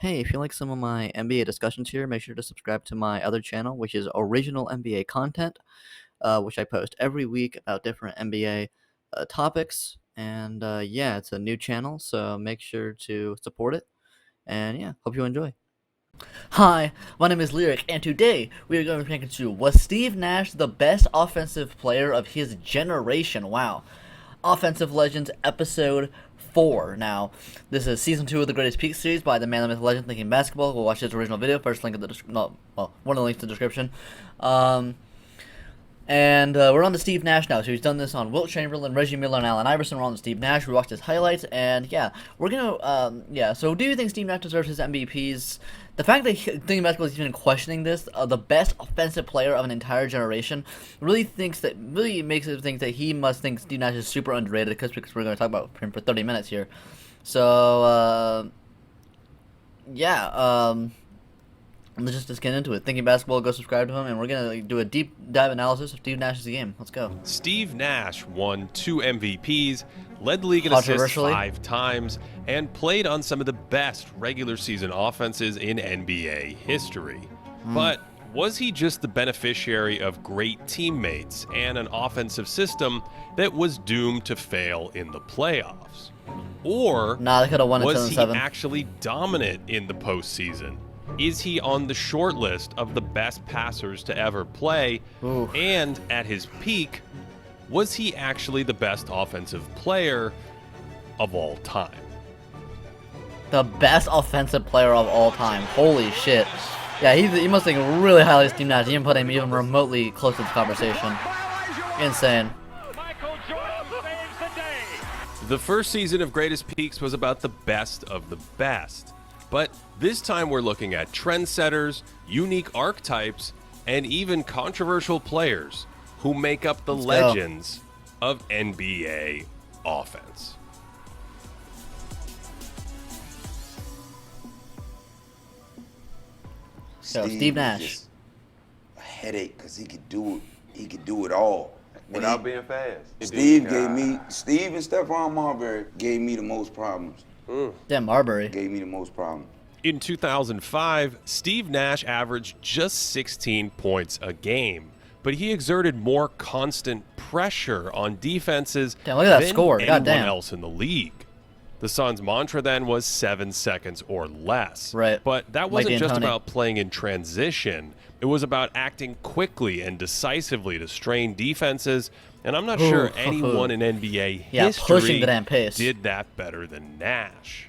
Hey, if you like some of my NBA discussions here, make sure to subscribe to my other channel, which is original NBA content, which I post every week about different NBA topics. And yeah, it's a new channel, so make sure to support it. And yeah, hope you enjoy. Hi, my name is Lyric, and today we are going to be talking to was Steve Nash the best offensive player of his generation? Wow. Offensive Legends episode 4. Now, this is season 2 of the Greatest Peak series by the man, the myth, legend, thinking basketball. We'll watch his original video. First link in the description. No, well, one of the links in the description. And we're on to Steve Nash now. So he's done this on Wilt Chamberlain, Reggie Miller, and Allen Iverson. We're on to Steve Nash. We watched his highlights, and yeah, we're gonna yeah. So do you think Steve Nash deserves his MVPs? The fact that thinking basketball is even questioning this, the best offensive player of an entire generation, really makes it think that he must think Steve Nash is super underrated because we're going to talk about him for 30 minutes here. So yeah. Let's just get into it. Thinking Basketball, go subscribe to him, and we're going to do a deep dive analysis of Steve Nash's game. Let's go. Steve Nash won 2 MVPs, led the league in assists 5 times, and played on some of the best regular season offenses in NBA history. But was he just the beneficiary of great teammates and an offensive system that was doomed to fail in the playoffs? Or they could have won was he 7. actually dominant in the postseason? Is he on the short list of the best passers to ever play? Ooh. And at his peak, was he actually the best offensive player of all time? The best offensive player of all time. Holy shit. Yeah, he must think really highly of Steve Nash. He didn't put him even remotely close to the conversation. Insane. The first season of Greatest Peaks was about the best of the best. But this time we're looking at trendsetters, unique archetypes, and even controversial players who make up the legends of NBA offense. So Steve Nash. A headache because he could do it. He could do it all. Without being fast. Steve and Stephon Marbury gave me the most problems. Damn, Marbury. Gave me the most problems. In 2005, Steve Nash averaged just 16 points a game, but he exerted more constant pressure on defenses Damn, look at that than score. anyone Goddamn. else in the league. The Suns' mantra then was 7 seconds or less. Right. But that Mike wasn't just D'Antoni. about playing in transition. It was about acting quickly and decisively to strain defenses, and I'm not sure anyone in NBA history pushing the damn pace. did that better than Nash.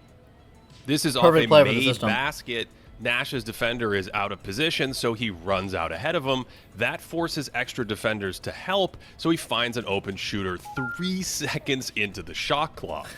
This is Perfect off play a for the made system. basket. Nash's defender is out of position, so he runs out ahead of him. That forces extra defenders to help, so he finds an open shooter 3 seconds into the shot clock.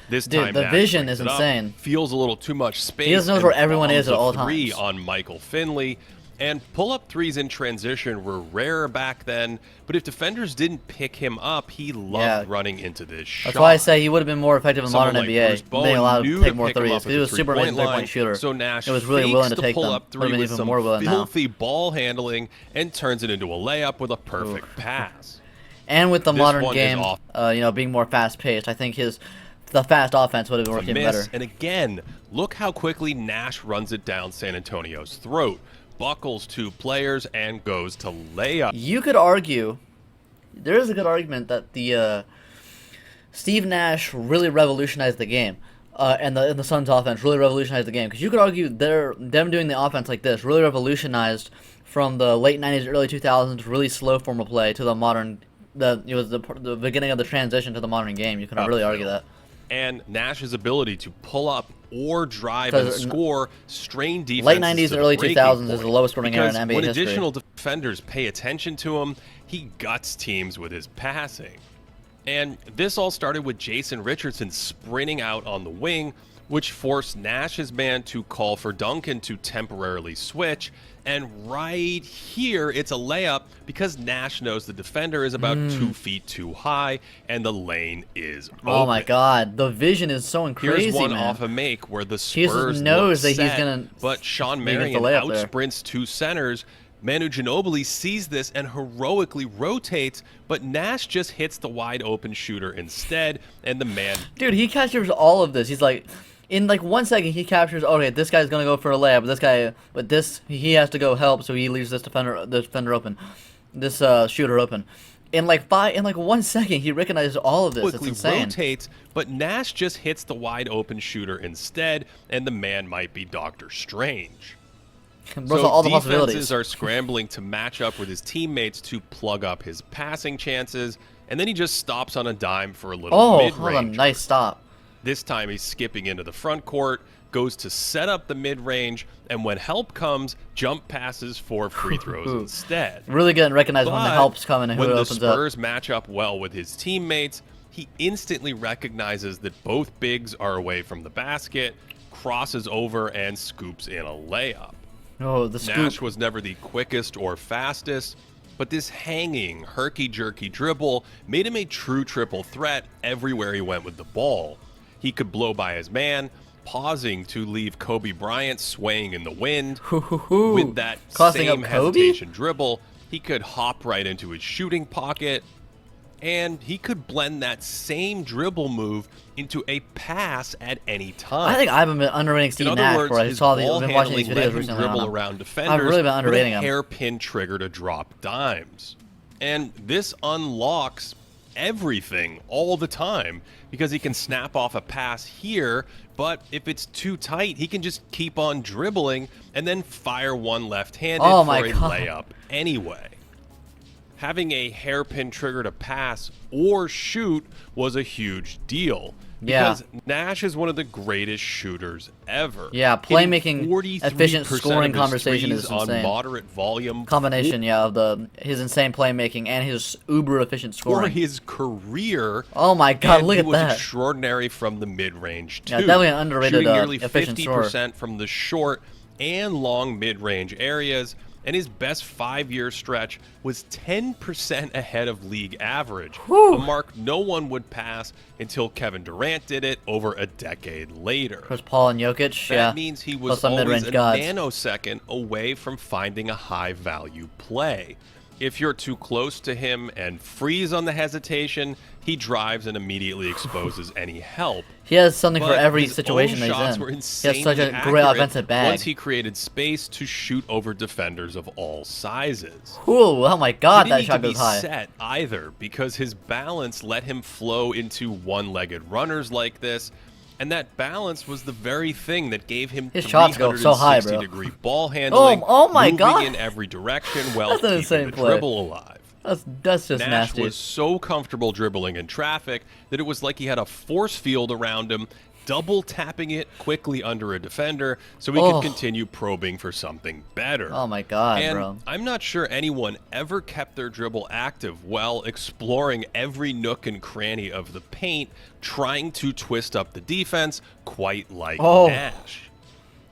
This Dude, time the Nash vision brings is it up, insane. feels a little too much space. He doesn't know and where everyone is bombs at a all 3 times. on Michael Finley. And pull-up threes in transition were rare back then, but if defenders didn't pick him up, he loved running into this shot. That's why I say he would have been more effective in Someone modern like NBA. Bruce Bowen Being allowed knew to take to more pick him threes. up Because he at was the super amazing three-point three-point line, shooter. So Nash it was really fakes willing to the take them. pull-up Would have three been with even some more willing now. filthy ball handling and turns it into a layup with a perfect pass. And with the This modern one is game, off. being more fast-paced, I think the fast offense would have been working better. And again, look how quickly Nash runs it down San Antonio's throat, buckles 2 players, and goes to layup. You could argue, there is a good argument that the Steve Nash really revolutionized the game, and the Suns' offense really revolutionized the game. Because you could argue them doing the offense like this really revolutionized from the late '90s, early 2000s, really slow form of play to the modern. It was the beginning of the transition to the modern game. You could really argue that. And Nash's ability to pull up or drive and score strain defenses Late 90s, to the early breaking 2000s is point. the lowest scoring era in Because NBA when history. additional defenders pay attention to him, he guts teams with his passing. And this all started with Jason Richardson sprinting out on the wing, which forced Nash's man to call for Duncan to temporarily switch. And right here, it's a layup because Nash knows the defender is about 2 feet too high and the lane is open. Oh my God, the vision is so crazy, Here's one man. off a make where the He just Spurs knows look that he's set, gonna but Sean make it Marion the layup there. outsprints 2 centers. Manu Ginobili sees this and heroically rotates, but Nash just hits the wide open shooter instead, and the man. Dude, he captures all of this. He's like, In like 1 second, he captures. Okay, this guy's gonna go for a layup. He has to go help, so he leaves this defender open, this shooter open. In like 1 second, he recognizes all of this. It's Quickly insane. rotates, but Nash just hits the wide open shooter instead, and the man might be Doctor Strange. Bros, So all the defenses possibilities. are scrambling to match up with his teammates to plug up his passing chances, and then he just stops on a dime for a little Oh, mid-range. hold on, nice stop. This time he's skipping into the front court, goes to set up the mid-range, and when help comes, jump passes for free throws instead. Really good and recognize when the But help's coming and who when the opens up. Spurs match up well with his teammates, he instantly recognizes that both bigs are away from the basket, crosses over, and scoops in a layup. Oh, the scoop. Nash was never the quickest or fastest, but this hanging, herky-jerky dribble made him a true triple threat everywhere he went with the ball. He could blow by his man, pausing to leave Kobe Bryant swaying in the wind. With that Crossing same up Kobe? hesitation dribble, he could hop right into his shooting pocket, and he could blend that same dribble move into a pass at any time. I think I've been underrating In Steve other Nash words, before I his saw ball I've been watching these handling let videos him recently. dribble on him. around defenders I've really been underrating with a him. hairpin trigger to drop dimes. And this unlocks everything all the time because he can snap off a pass here, but if it's too tight, he can just keep on dribbling and then fire one left-handed Oh for my a God. layup anyway. Having a hairpin trigger to pass or shoot was a huge deal. Yeah. Because Nash is one of the greatest shooters ever. Yeah, Hitting playmaking, 43% efficient of scoring his conversation threes is on insane. moderate volume Combination, yeah, of his insane playmaking and his uber efficient for scoring. his career. Oh my God, and look he at was that. extraordinary from the mid-range too. Yeah, definitely an underrated, shooting nearly efficient 50% from the short and long mid-range areas. And his best 5-year stretch was 10% ahead of league average, Whew. a mark no one would pass until Kevin Durant did it over a decade later. Chris Paul and Jokic, That yeah. means he Plus was some always mid-range a gods. nanosecond away from finding a high-value play. If you're too close to him and freeze on the hesitation, he drives and immediately exposes any help. He has something for But every his situation own that shots he's in. were He has insanely such a great accurate offensive bag. once he created space to shoot over defenders of all sizes. Ooh, oh my He God, didn't that need shot to be goes high. set either because his balance let him flow into one-legged runners like this, and that balance was the very thing that gave him His shots go so high, bro. 360-degree ball handling, Oh my moving God. in every direction while That's an keeping insane the play. dribble alive. That's just Nash nasty. was so comfortable dribbling in traffic that it was like he had a force field around him, double tapping it quickly under a defender so he could continue probing for something better. Oh my God, And bro. I'm not sure anyone ever kept their dribble active while exploring every nook and cranny of the paint, trying to twist up the defense quite like Nash.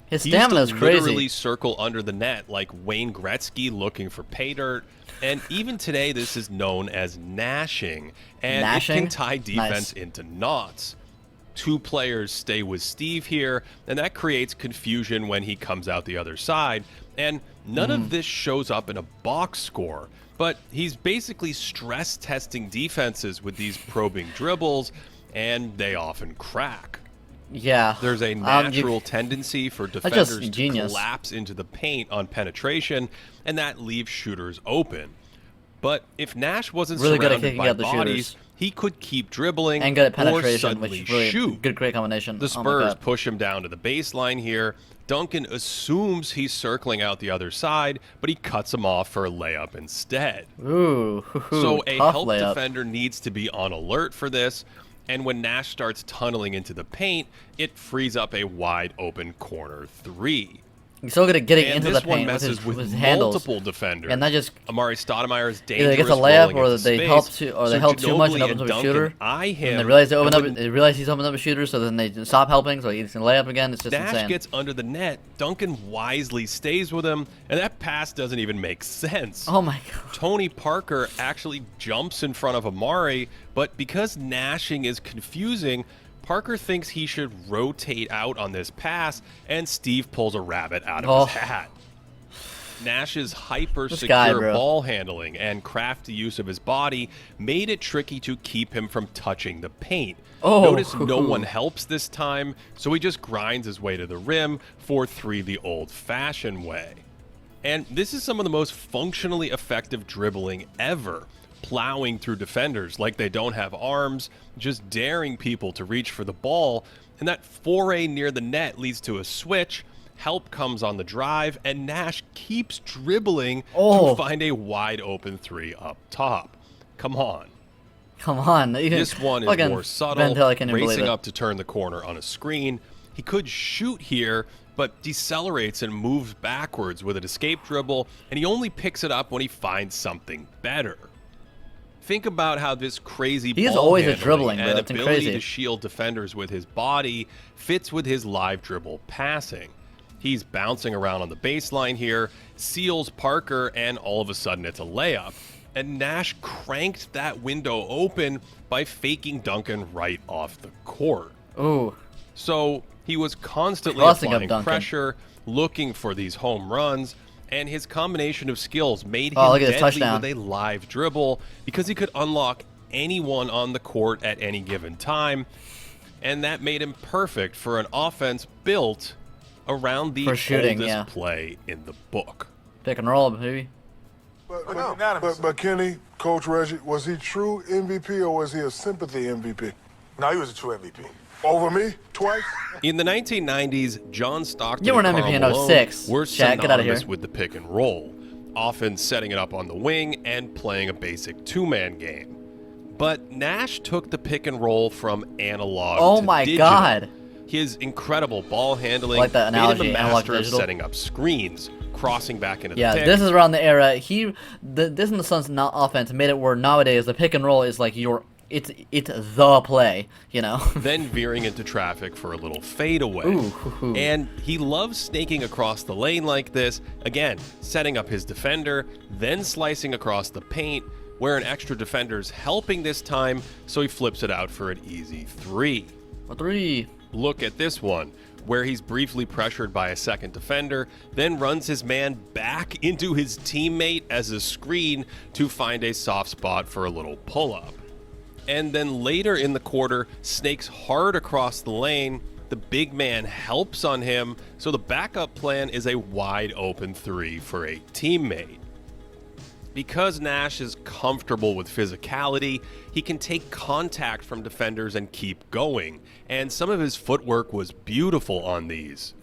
His He used stamina to is literally crazy. circle under the net like Wayne Gretzky looking for pay dirt. And even today, this is known as nashing, and it Nashing? can tie defense Nice. into knots. Two players stay with Steve here, and that creates confusion when he comes out the other side. And none of this shows up in a box score, but he's basically stress testing defenses with these probing dribbles, and they often crack. Yeah. There's a natural tendency for just defenders to genius. collapse into the paint on penetration, and that leaves shooters open. But if Nash wasn't Really good at surrounded kicking by out the bodies, shooters. he could keep dribbling And good at or penetration, suddenly which really shoot. good, great combination. The Oh my Spurs God. push him down to the baseline here. Duncan assumes he's circling out the other side, but he cuts him off for a layup instead. Ooh, So a tough help layup. defender needs to be on alert for this, and when Nash starts tunneling into the paint, it frees up a wide open corner three. He's so good at getting And into this the one paint with messes his, with with his handles. multiple defenders. And that just Amari Stoudemire's dangerous. either gets a layup rolling or into they space. help too, or they So help too much and Ginobili opens up a Duncan shooter. eye him, And they realize and when they realize he's opened up a shooter, so then they stop helping, so he's gonna lay up again. It's just Nash insane. gets under the net, Duncan wisely stays with him, and that pass doesn't even make sense. Oh my God. Tony Parker actually jumps in front of Amari, but because nashing is confusing, Parker thinks he should rotate out on this pass, and Steve pulls a rabbit out of his hat. Nash's hyper This guy, secure bro. ball handling and crafty use of his body made it tricky to keep him from touching the paint. Oh. Notice no one helps this time, so he just grinds his way to the rim for three the old-fashioned way. And this is some of the most functionally effective dribbling ever, plowing through defenders like they don't have arms, just daring people to reach for the ball, and that foray near the net leads to a switch. Help comes on the drive, and Nash keeps dribbling to find a wide open three up top. Come on. Come on. This one is more subtle, racing racing up to turn the corner on a screen. He could shoot here, but decelerates and moves backwards with an escape dribble, and he only picks it up when he finds something better. Think about how this crazy He's ball always a handling dribbling, bro. and It's ability crazy. to shield defenders with his body fits with his live dribble passing. He's bouncing around on the baseline here, seals Parker, and all of a sudden it's a layup. And Nash cranked that window open by faking Duncan right off the court. Ooh. So he was constantly Crossing up applying Duncan. pressure, looking for these home runs, and his combination of skills made him look at his deadly touchdown. with a live dribble because he could unlock anyone on the court at any given time, and that made him perfect for an offense built around the For shooting, oldest yeah. play in the book. Pick and roll, baby. But Kenny, Coach Reggie, was he true MVP or was he a sympathy MVP? No, he was a true MVP. Over me? Twice? In the 1990s, John Stockton You were an and MVP in Karl Malone 06. were Shaq, get outta here. synonymous with the pick and roll, often setting it up on the wing and playing a basic two-man game. But Nash took the pick and roll from analog to my digital. God. His incredible ball handling Like that made analogy, him a analog master to of digital. setting up screens, crossing back into the Yeah, pick. this is around the era. This in the Suns' not offense made it where nowadays the pick and roll is like it's the play, you know. Then veering into traffic for a little fadeaway. Ooh. And he loves snaking across the lane like this, again, setting up his defender, then slicing across the paint, where an extra defender's helping this time, so he flips it out for an easy three. A three. Look at this one, where he's briefly pressured by a second defender, then runs his man back into his teammate as a screen to find a soft spot for a little pull-up. And then later in the quarter, snakes hard across the lane. The big man helps on him, so the backup plan is a wide open three for a teammate. Because Nash is comfortable with physicality, he can take contact from defenders and keep going, and some of his footwork was beautiful on these.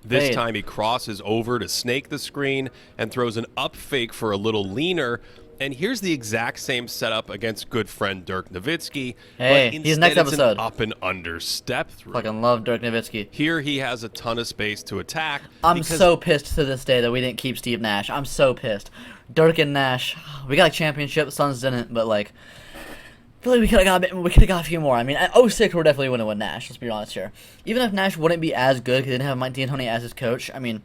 This Hey. time he crosses over to snake the screen and throws an up fake for a little leaner. And here's the exact same setup against good friend Dirk Nowitzki, Hey, but he's instead next it's episode. an up and under step through. Fucking love Dirk Nowitzki. Here he has a ton of space to attack. I'm because so pissed to this day that we didn't keep Steve Nash. I'm so pissed. Dirk and Nash, we got a championship. Suns didn't, but like, I feel like we could have got a few more. I mean, at 06 we're definitely winning with Nash. Let's be honest here. Even if Nash wouldn't be as good because he didn't have Mike D'Antoni as his coach. I mean,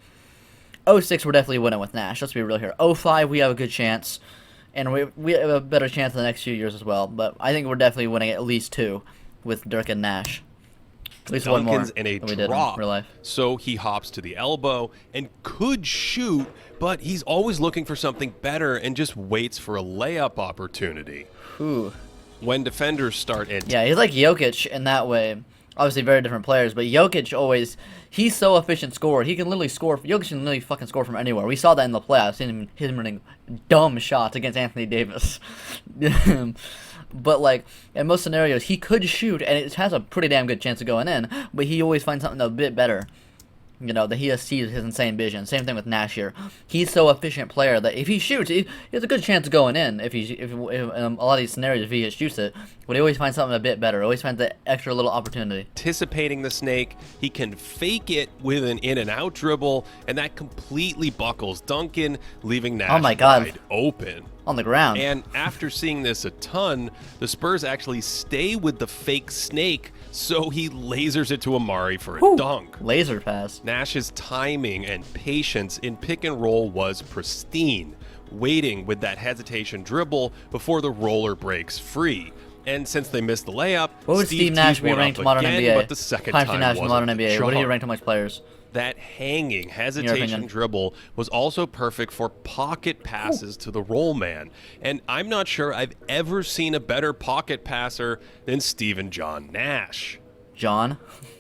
06 we're definitely winning with Nash. Let's be real here. 05 we have a good chance, and we have a better chance in the next few years as well. But I think we're definitely winning at least two with Dirk and Nash. At least one more Duncan's in a than we did in drop, real life. so he hops to the elbow and could shoot, but he's always looking for something better and just waits for a layup opportunity. Ooh. When defenders start in, Yeah, he's like Jokic in that way. Obviously, very different players, but Jokic he's so efficient scorer. He can literally score. Jokic can literally fucking score from anywhere. We saw that in the playoffs. Him running dumb shots against Anthony Davis. But like in most scenarios, he could shoot, and it has a pretty damn good chance of going in. But he always finds something a bit better. You know, that he sees his insane vision. Same thing with Nash here. He's so efficient player that if he shoots, he has a good chance of going in. If in a lot of these scenarios, if he shoots it, but he always finds something a bit better. Always finds that extra little opportunity. anticipating the snake, he can fake it with an in and out dribble, and that completely buckles Duncan, leaving Nash Oh my God. wide open. On the ground. And after seeing this a ton, the Spurs actually stay with the fake snake, so he lasers it to Amari for a Whew. dunk. Laser pass. Nash's timing and patience in pick and roll was pristine, waiting with that hesitation dribble before the roller breaks free. And since they missed the layup, What would Steve Nash be went ranked up modern again, NBA? But the second Time time Steve Nash wasn't modern the NBA. What do you charm. rank amongst players? That hanging hesitation dribble was also perfect for pocket passes to the roll man. And I'm not sure I've ever seen a better pocket passer than Stephen John Nash. John?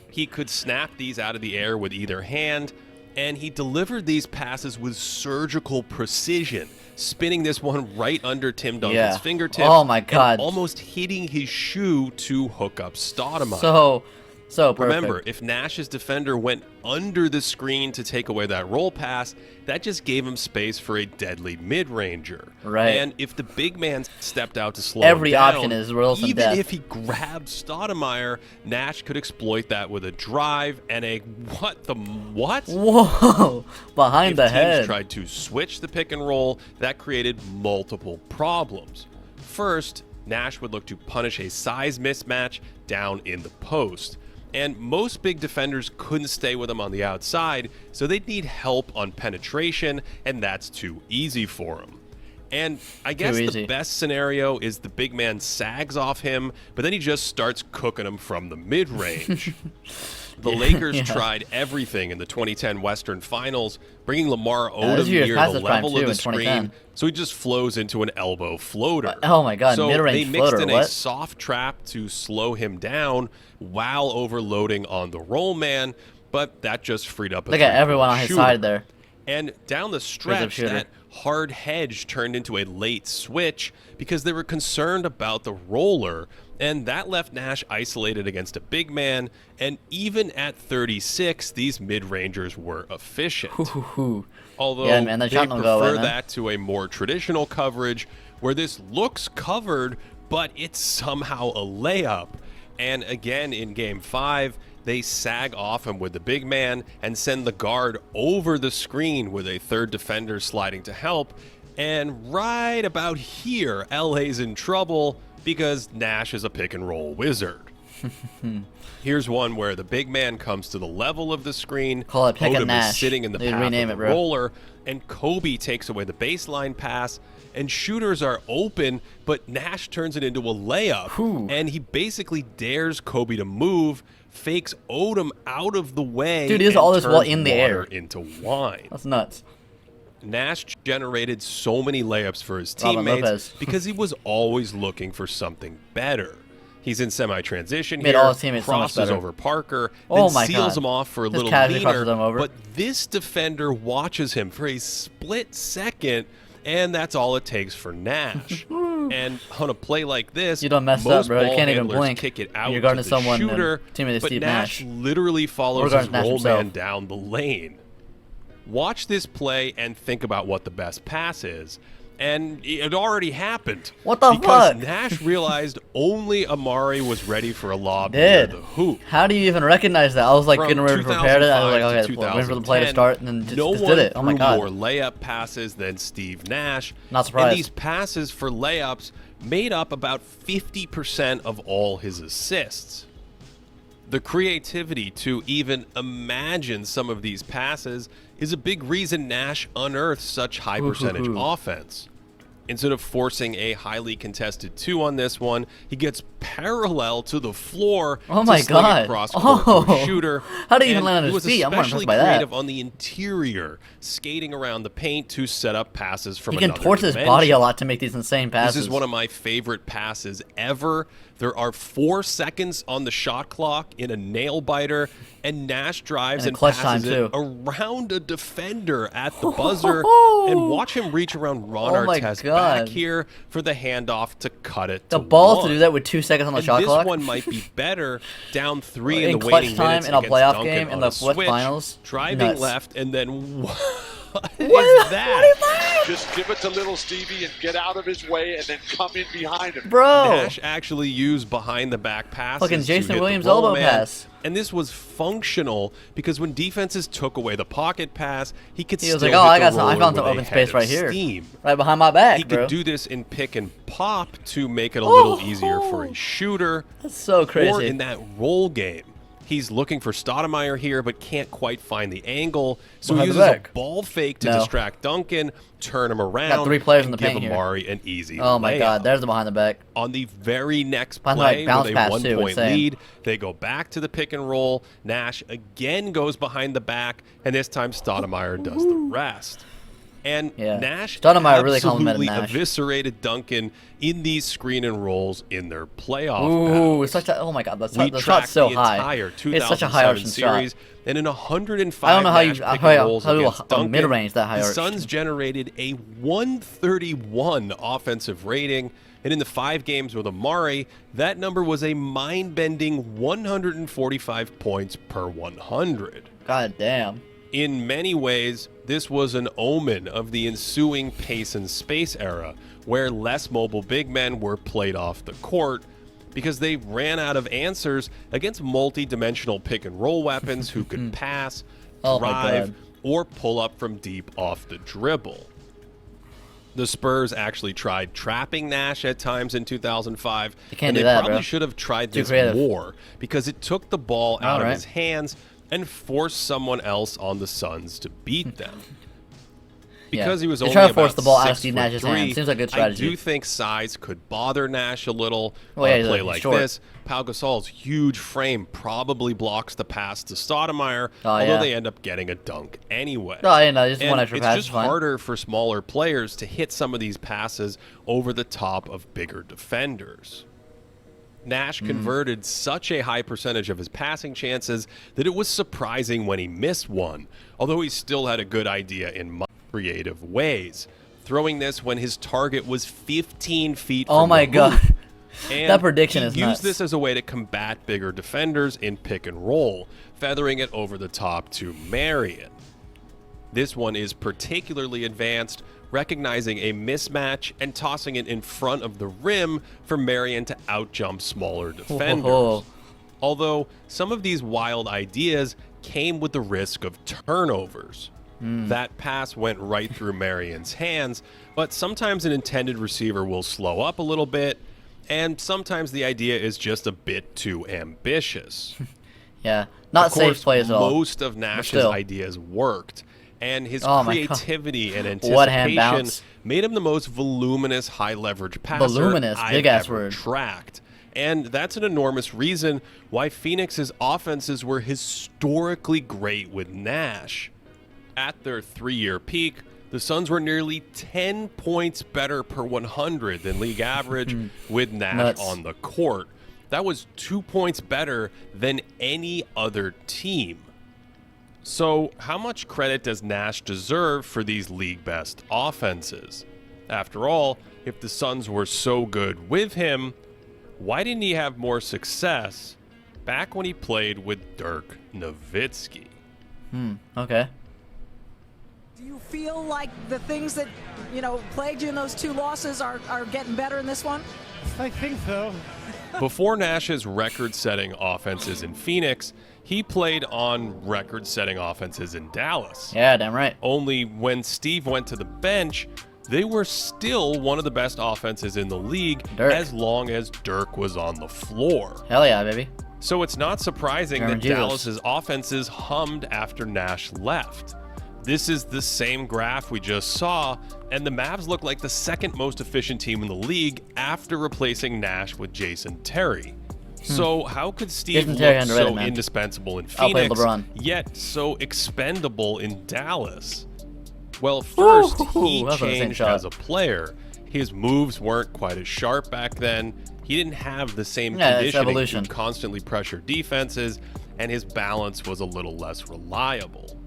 He could snap these out of the air with either hand, and he delivered these passes with surgical precision, spinning this one right under Tim Duncan's fingertips. Oh my God. And almost hitting his shoe to hook up Stoudemire. So perfect. Remember, if Nash's defender went under the screen to take away that roll pass, that just gave him space for a deadly mid-ranger. Right. And if the big man stepped out to slow Every him down, option is rolls and even death. if he grabbed Stoudemire, Nash could exploit that with a drive and a what? Whoa! Behind If the teams head. tried to switch the pick and roll, that created multiple problems. First, Nash would look to punish a size mismatch down in the post. And most big defenders couldn't stay with him on the outside, so they'd need help on penetration, and that's too easy for him. And I guess the best scenario is the big man sags off him, but then he just starts cooking him from the mid-range. The Lakers tried everything in the 2010 Western Finals, bringing Lamar Odom near the level of the screen, so he just flows into an elbow floater. Oh my God, so mid-range floater, they mixed in a soft trap to slow him down while overloading on the roll man, but that just freed up a Look at everyone on his side there. And down the stretch, that hard hedge turned into a late switch because they were concerned about the roller, and that left Nash isolated against a big man, and even at 36, these mid-rangers were efficient. Although they prefer that to a more traditional coverage where this looks covered, but it's somehow a layup. And again, in Game 5, they sag off him with the big man and send the guard over the screen with a third defender sliding to help. And right about here, LA's in trouble because Nash is a pick and roll wizard. Here's one where the big man comes to the level of the screen. Call it pick and Odom Nash. is sitting in the path of the roller, and Kobe takes away the baseline pass, and shooters are open, but Nash turns it into a layup. And he basically dares Kobe to move, fakes Odom out of the way. Dude, he does all this while in the air. Into wine. That's nuts. Nash generated so many layups for his teammates because he was always looking for something better. He's in semi-transition here, crosses over Parker, then seals him off for a little leaner, but this defender watches him for a split second, and that's all it takes for Nash. And on a play like this, you don't mess up, bro. You can't even blink. Kick it out You're guarding to the someone, shooter, but Nash literally follows his roll man down the lane. Watch this play and think about what the best pass is. And it already happened. What the because fuck? Nash realized only Amari was ready for a lob near the hoop. How do you even recognize that? I was like getting ready to prepare it. I was like, okay, wait for the play to start, and then just did it. Oh my God. No one threw more layup passes than Steve Nash. Not surprised. And these passes for layups made up about 50% of all his assists. The creativity to even imagine some of these passes is a big reason Nash unearthed such high percentage offense. Instead of forcing a highly contested 2 on this one, he gets parallel to the floor to sling it across court to a shooter. How did he even land on his feet? I'm more impressed by that. He was especially creative on the interior, skating around the paint to set up passes from another dimension. He can torch his body a lot to make these insane passes. This is one of my favorite passes ever. There are 4 seconds on the shot clock in a nail-biter, and Nash drives and passes it around a defender at the buzzer. And watch him reach around Ron Artest back here for the handoff to cut it the balls to do that with 2 seconds on the shot clock. This one might be better down 3 in the clutch waiting time minutes in a playoff Duncan game in the finals. Driving left, and then what is that? Just give it to little Stevie and get out of his way and then come in behind him. Bro. Nash actually used behind the back passes. Fucking Jason Williams elbow pass. And this was functional because when defenses took away the pocket pass, he could still was like, hit I the found some open space right here. Right behind my back, He bro. could do this in pick and pop to make it a little easier for a shooter. That's so crazy. Or in that roll game. He's looking for Stoudemire here, but can't quite find the angle. So he Behind the uses a back. ball fake to No. distract Duncan, turn him around, Got 3 players in and the give paint here. Amari an easy Oh my layup. God, there's the behind the back. On the very next Behind the back play, bounce with a pass too, 1-point insane. lead, they go back to the pick and roll. Nash again goes behind the back, and this time Stoudemire does the rest. And Yeah. Nash Stoudemire really complimented absolutely Nash. eviscerated Duncan in these screen and rolls in their playoff Ooh, battles. it's such a, oh my God, the We shot's tracked so the high. entire It's such a 2007 high arching series, shot. and in 105 I don't know how you Nash pick how and rolls do against a Duncan, mid-range that high the arched. Suns generated a 131 offensive rating, and in the 5 games with Amari, that number was a mind-bending 145 points per 100. God damn. In many ways, this was an omen of the ensuing pace and space era, where less mobile big men were played off the court because they ran out of answers against multi-dimensional pick-and-roll weapons who could pass, Oh my drive, God. or pull up from deep off the dribble. The Spurs actually tried trapping Nash at times in 2005, They can't and do they that, probably bro. should have tried Too this creative. more because it took the ball out of Alright. his hands and forced someone else on the Suns to beat them. Because he was They only try to force about the ball out of Steve 6'3", Nash's hands. Seems like a good I strategy. do think size could bother Nash a little Well, on yeah, a he's play like like short. this. Pau Gasol's huge frame probably blocks the pass to Stoudemire, Oh, although yeah. they end up getting a dunk anyway. Oh, yeah, no, just And one extra it's pass just is fine. harder for smaller players to hit some of these passes over the top of bigger defenders. Nash converted such a high percentage of his passing chances that it was surprising when he missed one, although he still had a good idea in creative ways, throwing this when his target was 15 feet Oh from my the God. hoop. And That prediction he is used nuts. this as a way to combat bigger defenders in pick and roll, feathering it over the top to Marion. This one is particularly advanced, recognizing a mismatch and tossing it in front of the rim for Marion to outjump smaller defenders. Whoa. Although some of these wild ideas came with the risk of turnovers. That pass went right through Marion's hands, but sometimes an intended receiver will slow up a little bit, and sometimes the idea is just a bit too ambitious. Yeah, not Of course, safe plays at all. most of Nash's still. ideas worked, and his Oh my God. creativity and What hand anticipation bounce. made him the most voluminous high-leverage passer Voluminous, I've big-ass ever word. tracked. And that's an enormous reason why Phoenix's offenses were historically great with Nash. At their 3-year peak, the Suns were nearly 10 points better per 100 than league average with Nash Nuts. on the court. That was 2 points better than any other team. So, how much credit does Nash deserve for these league best offenses? After all, if the Suns were so good with him, why didn't he have more success back when he played with Dirk Nowitzki? Okay. Do you feel like the things that, plagued you in those 2 losses are getting better in this one? I think so. Before Nash's record-setting offenses in Phoenix, he played on record-setting offenses in Dallas. Yeah, damn right. Only when Steve went to the bench, they were still one of the best offenses in the league Dirk. as long as Dirk was on the floor. Hell yeah, baby. So it's not surprising Aaron that Jesus. Dallas's offenses hummed after Nash left. This is the same graph we just saw, and the Mavs look like the second most efficient team in the league after replacing Nash with Jason Terry. So how could Steve Jason Terry look underrated, so man. indispensable in I'll play Phoenix, LeBron. yet so expendable in Dallas? Well, first, he That's an insane changed shot. as a player. His moves weren't quite as sharp back then. He didn't have the same Yeah, it's conditioning evolution. to constantly pressure defenses, and his balance was a little less reliable.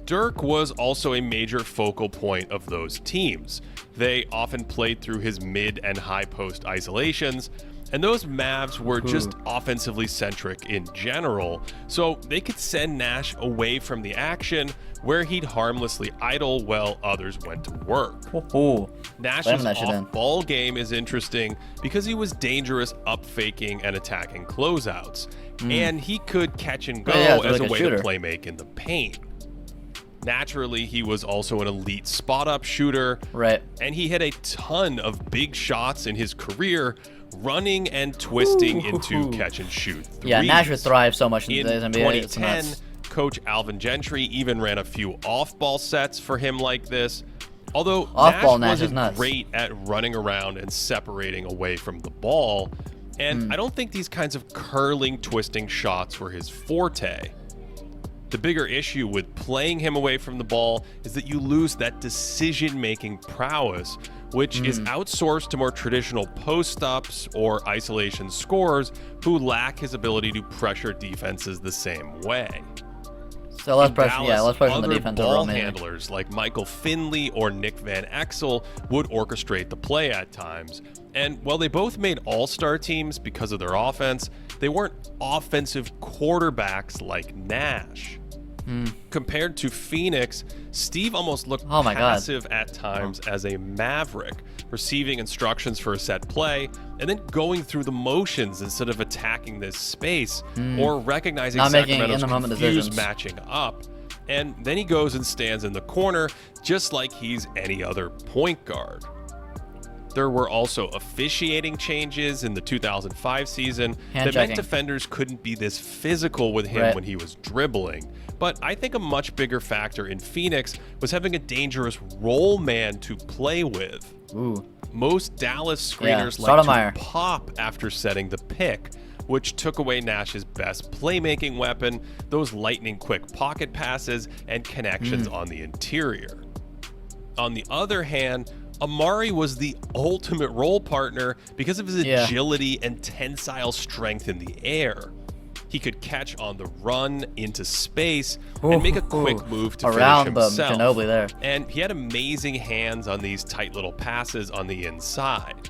Dirk was also a major focal point of those teams. They often played through his mid and high post isolations, and those Mavs were just offensively centric in general, so they could send Nash away from the action where he'd harmlessly idle while others went to work. Ooh. Nash's Slamming that shit in. off-ball game is interesting because he was dangerous up faking and attacking closeouts, and he could catch and go Oh, yeah, he's a as really a good way shooter. to play make in the paint. Naturally, he was also an elite spot-up shooter, Right. and he hit a ton of big shots in his career, running and twisting into catch and shoot threes. Yeah, Nash would thrive so much in today's In NBA. It's 2010, nuts. Coach Alvin Gentry even ran a few off-ball sets for him like this. Although Off-ball Nash Nash is wasn't nuts. great at running around and separating away from the ball, and I don't think these kinds of curling, twisting shots were his forte. The bigger issue with playing him away from the ball is that you lose that decision-making prowess, which is outsourced to more traditional post-ups or isolation scorers who lack his ability to pressure defenses the same way. So less In pressure, Dallas, yeah, less pressure on the other defense ball overall. Maybe. handlers like Michael Finley or Nick Van Exel would orchestrate the play at times. And while they both made all-star teams because of their offense, they weren't offensive quarterbacks like Nash. Compared to Phoenix, Steve almost looked Oh my God. passive at times as a maverick, receiving instructions for a set play and then going through the motions instead of attacking this space or recognizing Not making Sacramento's in-the-moment confused decisions. matching up. And then he goes and stands in the corner just like he's any other point guard. There were also officiating changes in the 2005 season that meant Hand-checking. defenders couldn't be this physical with him Right. when he was dribbling. But I think a much bigger factor in Phoenix was having a dangerous roll man to play with. Ooh. Most Dallas Yeah, screeners like Stoudemire. to pop after setting the pick, which took away Nash's best playmaking weapon, those lightning quick pocket passes and connections on the interior. On the other hand, Amari was the ultimate role partner because of his agility and tensile strength in the air. He could catch on the run into space and make a quick move to around finish the himself. Ginobili there. And he had amazing hands on these tight little passes on the inside.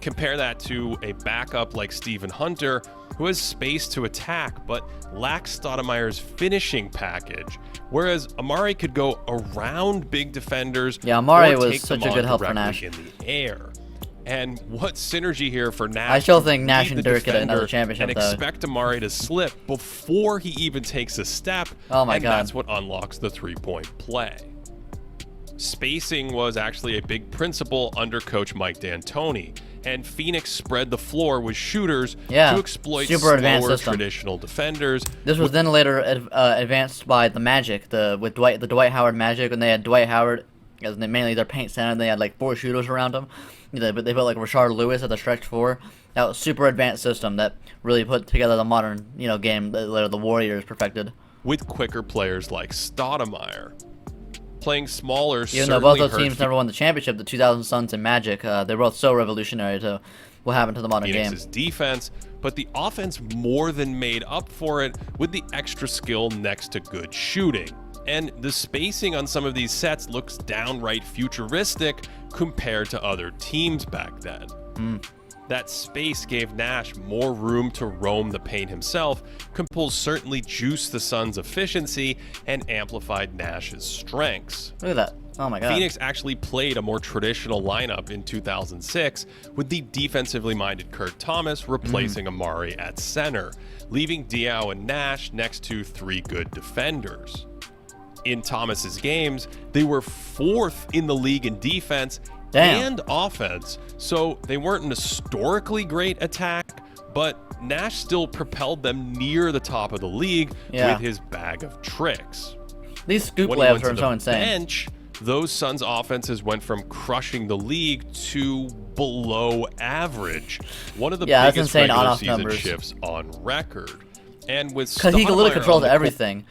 Compare that to a backup like Stephen Hunter, who has space to attack but lacks Stoudemire's finishing package, whereas Amari could go around big defenders. Yeah, Amari or was take such them a good on help for directly Nash. in the air. And what synergy here for Nash? I still to think Nash lead and the Dirk get another defender championship, and though. expect Amari to slip before he even takes a step. Oh my and God. that's what unlocks the three-point play. Spacing was actually a big principle under coach Mike D'Antoni, and Phoenix spread the floor with shooters to exploit super advanced slower system. traditional defenders. This was then later advanced by the Magic, the Dwight Howard Magic, when they had Dwight Howard as mainly their paint center. They had like 4 shooters around him. They put like Rashard Lewis at the stretch 4. That was a super advanced system that really put together the modern game that later the Warriors perfected. With quicker players like Stoudemire. Playing smaller Even though both those teams never won the championship, the 2000 Suns and Magic, they're both so revolutionary to what happened to the modern game. Phoenix's defense, but the offense more than made up for it with the extra skill next to good shooting. And the spacing on some of these sets looks downright futuristic compared to other teams back then. That space gave Nash more room to roam the paint himself, Compulse certainly juiced the Suns' efficiency and amplified Nash's strengths. Look at that. Oh my God. Phoenix actually played a more traditional lineup in 2006 with the defensively minded Kurt Thomas replacing Amari at center, leaving Diaw and Nash next to 3 good defenders. In Thomas's games, they were 4th in the league in defense and offense, so they weren't an historically great attack, but Nash still propelled them near the top of the league with his bag of tricks. These scoop When he layups went to are the so insane. bench, those Suns offenses went from crushing the league to below average. One of the that's biggest insane regular on-off season numbers. shifts on record. And with Because he literally Stoudemire controls on the everything.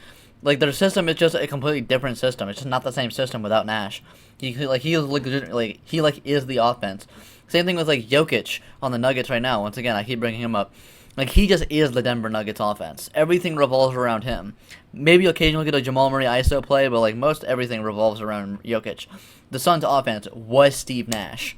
Like, their system is just a completely different system. It's just not the same system without Nash. He is the offense. Same thing with like Jokic on the Nuggets right now. Once again, I keep bringing him up. Like, he just is the Denver Nuggets offense. Everything revolves around him. Maybe occasionally get a Jamal Murray ISO play, but like most everything revolves around Jokic. The Suns' offense was Steve Nash.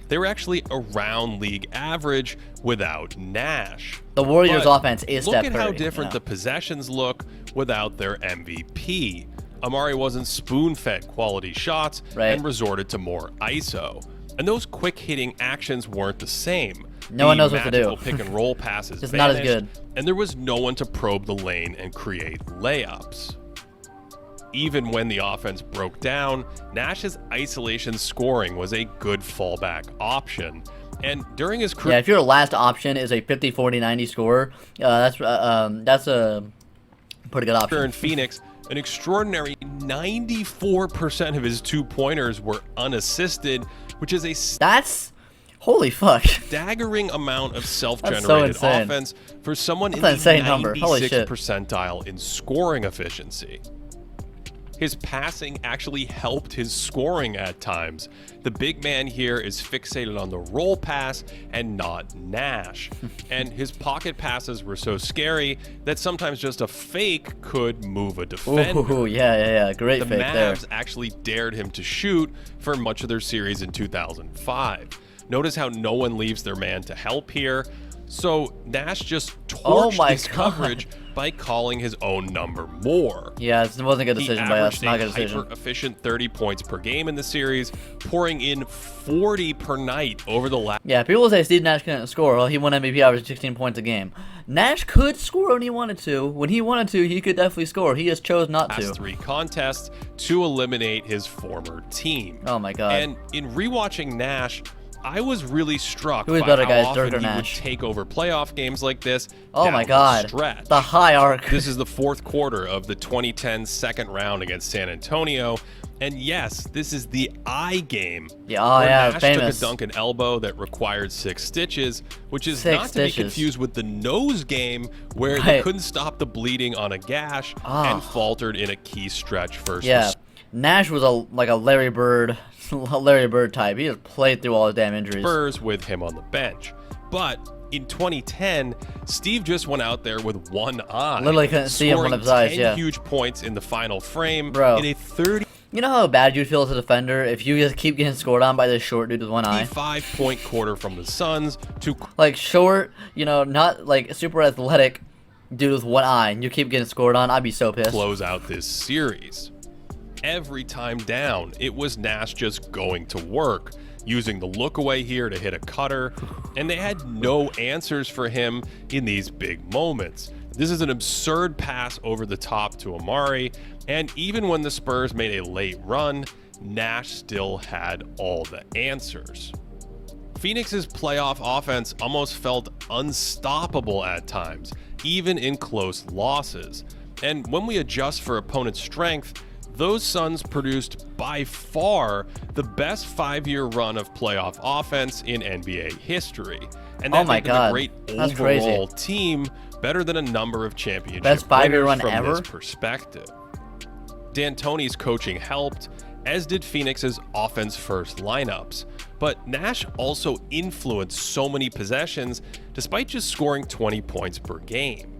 They were actually around league average without Nash. The Warriors' But offense is look Steph at how Curry, different the possessions look without their MVP. Amari wasn't spoon-fed quality shots and resorted to more ISO. And those quick-hitting actions weren't the same. No one knows what to do. Magical pick-and-roll passes It's not as vanished, good. and there was no one to probe the lane and create layups. Even when the offense broke down, Nash's isolation scoring was a good fallback option. And during his career, Yeah, if your last option is a 50, 40, 90 scorer, that's a pretty good option. in Phoenix, an extraordinary 94% of his 2-pointers were unassisted, which is a That's holy fuck. staggering amount of self-generated insane. offense for someone in That's an the insane number. Holy 96th shit. percentile in scoring efficiency. His passing actually helped his scoring at times. The big man here is fixated on the roll pass and not Nash. And his pocket passes were so scary that sometimes just a fake could move a defender. Ooh, yeah. Great The fake there. Mavs actually dared him to shoot for much of their series in 2005. Notice how no one leaves their man to help here. So Nash just torched his coverage by calling his own number more. Yeah, it wasn't a good decision by us. He Not a averaged good a decision. hyper-efficient 30 points per game in the series, pouring in 40 per night over the last Yeah, people say Steve Nash couldn't score. Well, he won MVP, averaged 16 points a game. Nash could score when he wanted to. When he wanted to, he could definitely score. He just chose not to. 3 contests to eliminate his former team. Oh my god. And in rewatching Nash, I was really struck Who is by better, how guys, often Dirk or he Nash? would take over playoff games like this. Oh my down the god. stretch. The high arc. This is the fourth quarter of the 2010 second round against San Antonio. And yes, this is the eye game. Yeah, oh where yeah, Nash famous. took a Duncan elbow that required 6 stitches, which is 6 not to be stitches. confused with the nose game, where they Right. couldn't stop the bleeding on a gash and faltered in a key stretch first. Yeah. Nash was like a Larry Bird type. He just played through all his damn injuries. Spurs with him on the bench. But in 2010, Steve just went out there with one eye. Literally couldn't see him, one of his eyes, 10 yeah. huge points in the final frame. Bro. In a 30 You know how bad you'd feel as a defender if you just keep getting scored on by this short dude with one eye? 5-point quarter from the Suns to Like short, not like super athletic dude with one eye, and you keep getting scored on. I'd be so pissed. close out this series. Every time down, it was Nash just going to work, using the look away here to hit a cutter, and they had no answers for him in these big moments. This is an absurd pass over the top to Amari, and even when the Spurs made a late run, Nash still had all the answers. Phoenix's playoff offense almost felt unstoppable at times, even in close losses. And when we adjust for opponent strength, those Suns produced by far the best 5-year run of playoff offense in NBA history. And that Oh my made them God. a great That's crazy. overall team, better than a number of championship Best 5-year winners run from ever? this perspective. D'Antoni's coaching helped, as did Phoenix's offense-first lineups. But Nash also influenced so many possessions despite just scoring 20 points per game.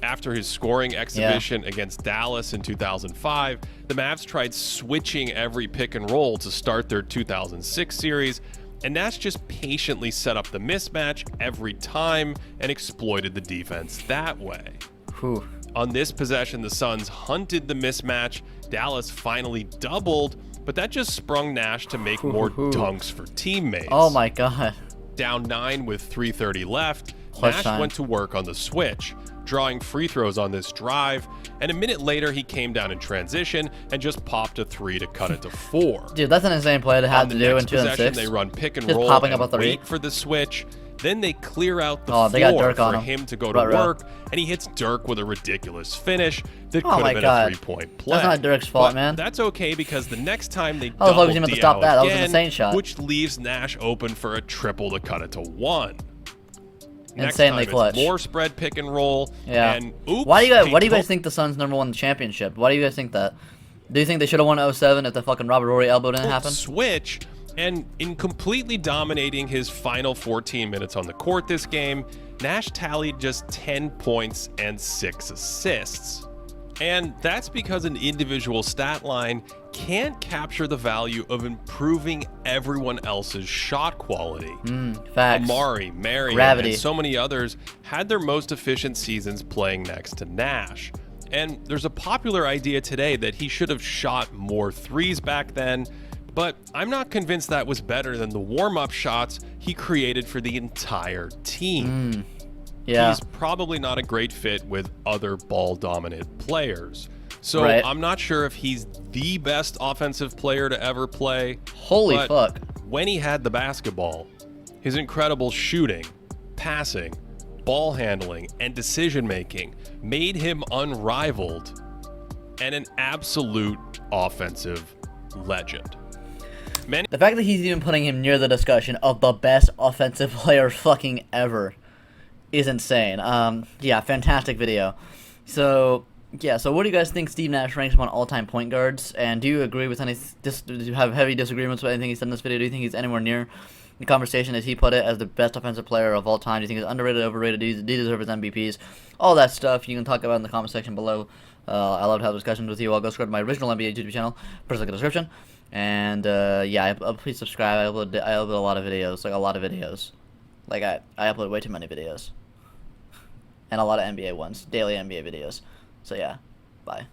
After his scoring exhibition against Dallas in 2005, the Mavs tried switching every pick and roll to start their 2006 series, and Nash just patiently set up the mismatch every time and exploited the defense that way. Whew. On this possession, the Suns hunted the mismatch. Dallas finally doubled, but that just sprung Nash to make more dunks for teammates. Oh my god. Down 9 with 3:30 left, Clutch Nash time. went to work on the switch, drawing free throws on this drive, and a minute later he came down in transition and just popped a 3 to cut it to 4. Dude, that's an insane play to On have the to do in next possession, 2006. they run pick and Just roll popping and up a 3. wait for the switch. Then they clear out the Oh, they got floor Dirk on for him. him to go to Front row. work, and he hits Dirk with a ridiculous finish that Oh could my have been God. a 3-point play. That's not Dirk's fault, But man. That's okay because the next time they I was double hoping he meant to stop Diallo that. That was an again, insane shot. which leaves Nash open for a triple to cut it to 1. Next Insanely time clutch. It's more spread pick and roll. Yeah. And oops, Why do you they guys don't- think the Suns never won the championship? Why do you guys think that? Do you think they should have won 07 if the fucking Robert Rory elbow didn't happen? switch, and in completely dominating his final 14 minutes on the court this game, Nash tallied just 10 points and 6 assists. And that's because an individual stat line can't capture the value of improving everyone else's shot quality. Facts. Amari, Marion, Gravity. and so many others had their most efficient seasons playing next to Nash. And there's a popular idea today that he should have shot more threes back then, but I'm not convinced that was better than the warm-up shots he created for the entire team. Yeah. He's probably not a great fit with other ball-dominant players. So Right. I'm not sure if he's the best offensive player to ever play. Holy but fuck. when he had the basketball, His incredible shooting, passing, ball handling, and decision-making made him unrivaled and an absolute offensive legend. The fact that he's even putting him near the discussion of the best offensive player fucking ever is insane. Yeah, fantastic video. So, yeah, so what do you guys think Steve Nash ranks him on all-time point guards? And do you agree with any, do you have heavy disagreements with anything he said in this video? Do you think he's anywhere near the conversation as he put it as the best offensive player of all time? Do you think he's underrated, overrated? Do you deserve his MVPs? All that stuff you can talk about in the comment section below. I love to have discussions with you. I'll go subscribe to my original NBA YouTube channel. First link in the description. And yeah, please subscribe. I upload a lot of videos, like a lot of videos. Like I upload way too many videos, and a lot of NBA ones, daily NBA videos. So yeah, bye.